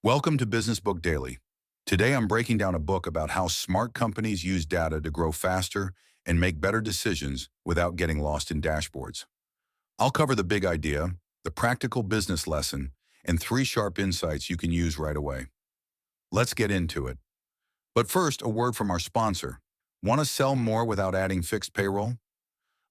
Welcome to Business Book Daily. Today I'm breaking down a book about how smart companies use data to grow faster and make better decisions without getting lost in dashboards. I'll cover the big idea, the practical business lesson, and 3 sharp insights you can use right away. Let's get into it. But first, a word from our sponsor. Want to sell more without adding fixed payroll?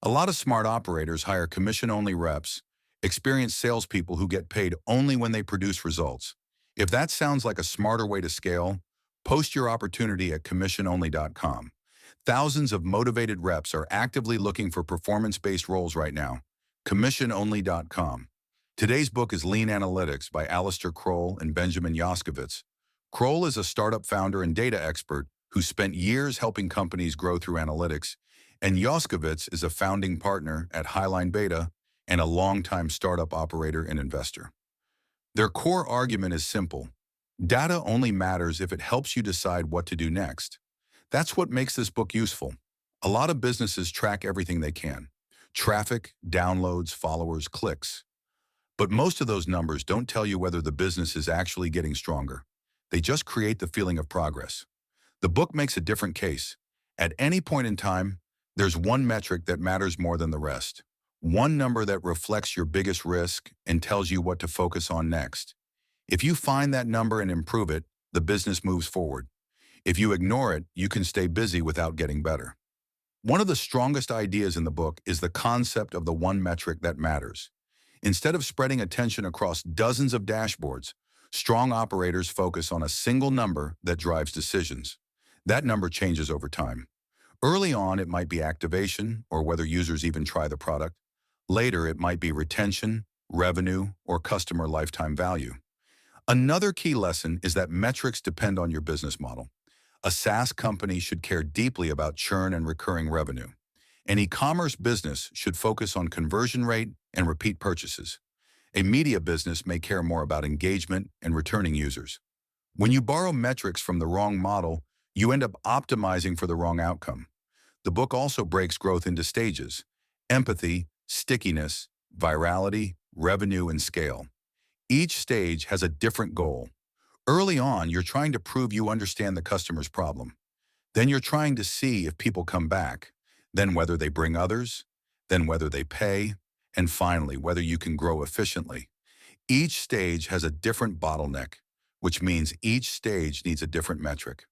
A lot of smart operators hire commission-only reps, experienced salespeople who get paid only when they produce results. If that sounds like a smarter way to scale, post your opportunity at commissiononly.com. Thousands of motivated reps are actively looking for performance-based roles right now. Commissiononly.com. Today's book is Lean Analytics by Alistair Croll and Benjamin Yoskovitz. Croll is a startup founder and data expert who spent years helping companies grow through analytics, and Yoskovitz is a founding partner at Highline Beta and a longtime startup operator and investor. Their core argument is simple. Data only matters if it helps you decide what to do next. That's what makes this book useful. A lot of businesses track everything they can. Traffic, downloads, followers, clicks. But most of those numbers don't tell you whether the business is actually getting stronger. They just create the feeling of progress. The book makes a different case. At any point in time, there's one metric that matters more than the rest. One number that reflects your biggest risk and tells you what to focus on next. If you find that number and improve it, the business moves forward. If you ignore it, you can stay busy without getting better. One of the strongest ideas in the book is the concept of the one metric that matters. Instead of spreading attention across dozens of dashboards, strong operators focus on a single number that drives decisions. That number changes over time. Early on, it might be activation, or whether users even try the product. Later, it might be retention, revenue, or customer lifetime value. Another key lesson is that metrics depend on your business model. A SaaS company should care deeply about churn and recurring revenue. An e-commerce business should focus on conversion rate and repeat purchases. A media business may care more about engagement and returning users. When you borrow metrics from the wrong model, you end up optimizing for the wrong outcome. The book also breaks growth into stages: empathy, stickiness, virality, revenue, and scale. Each stage has a different goal. Early on, you're trying to prove you understand the customer's problem. Then you're trying to see if people come back, then whether they bring others, then whether they pay, and finally, whether you can grow efficiently. Each stage has a different bottleneck, which means each stage needs a different metric.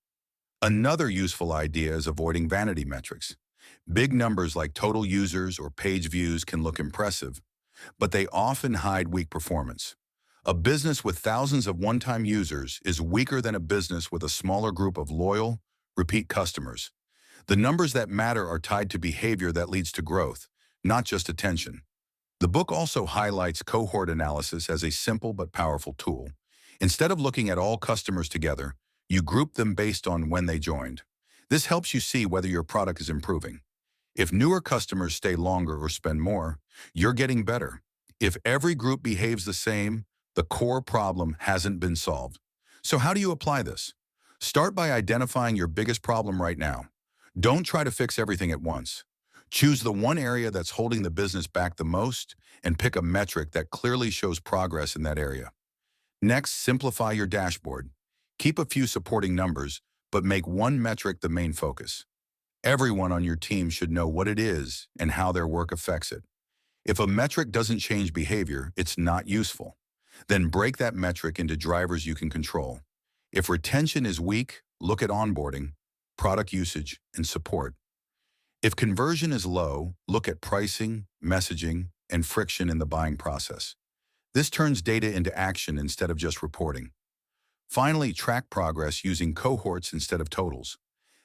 Another useful idea is avoiding vanity metrics. Big numbers like total users or page views can look impressive, but they often hide weak performance. A business with thousands of one-time users is weaker than a business with a smaller group of loyal, repeat customers. The numbers that matter are tied to behavior that leads to growth, not just attention. The book also highlights cohort analysis as a simple but powerful tool. Instead of looking at all customers together, you group them based on when they joined. This helps you see whether your product is improving. If newer customers stay longer or spend more, you're getting better. If every group behaves the same, the core problem hasn't been solved. So how do you apply this? Start by identifying your biggest problem right now. Don't try to fix everything at once. Choose the one area that's holding the business back the most and pick a metric that clearly shows progress in that area. Next, simplify your dashboard. Keep a few supporting numbers, but make one metric the main focus. Everyone on your team should know what it is and how their work affects it. If a metric doesn't change behavior, it's not useful. Then break that metric into drivers you can control. If retention is weak, look at onboarding, product usage, and support. If conversion is low, look at pricing, messaging, and friction in the buying process. This turns data into action instead of just reporting. Finally, track progress using cohorts instead of totals.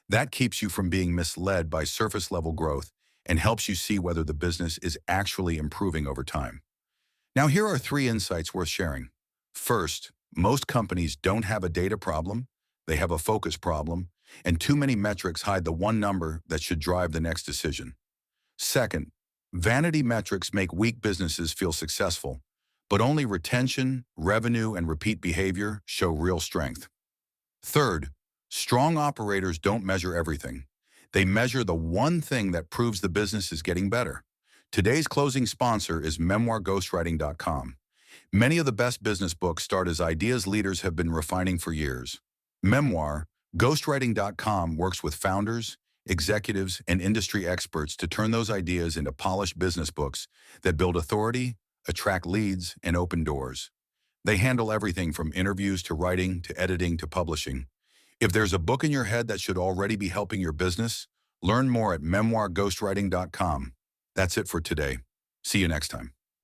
That keeps you from being misled by surface-level growth and helps you see whether the business is actually improving over time. Now, here are 3 insights worth sharing. First, most companies don't have a data problem, they have a focus problem, and too many metrics hide the one number that should drive the next decision. Second, vanity metrics make weak businesses feel successful, but only retention, revenue, and repeat behavior show real strength. Third, strong operators don't measure everything. They measure the one thing that proves the business is getting better. Today's closing sponsor is memoirghostwriting.com. Many of the best business books start as ideas leaders have been refining for years. Memoir, ghostwriting.com works with founders, executives, and industry experts to turn those ideas into polished business books that build authority, attract leads, and open doors. They handle everything from interviews to writing to editing to publishing. If there's a book in your head that should already be helping your business, learn more at memoirghostwriting.com. That's it for today. See you next time.